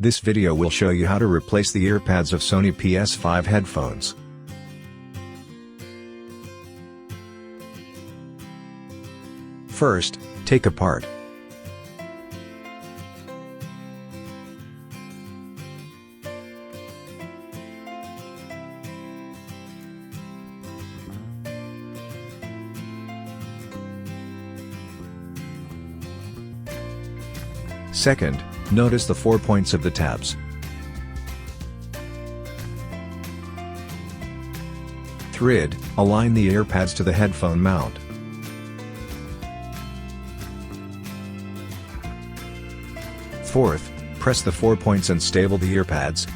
This video will show you how to replace the earpads of Sony PS5 headphones. First, take apart. Second, notice the 4 points of the tabs. Third, align the earpads to the headphone mount. Fourth, press the 4 points and stable the earpads.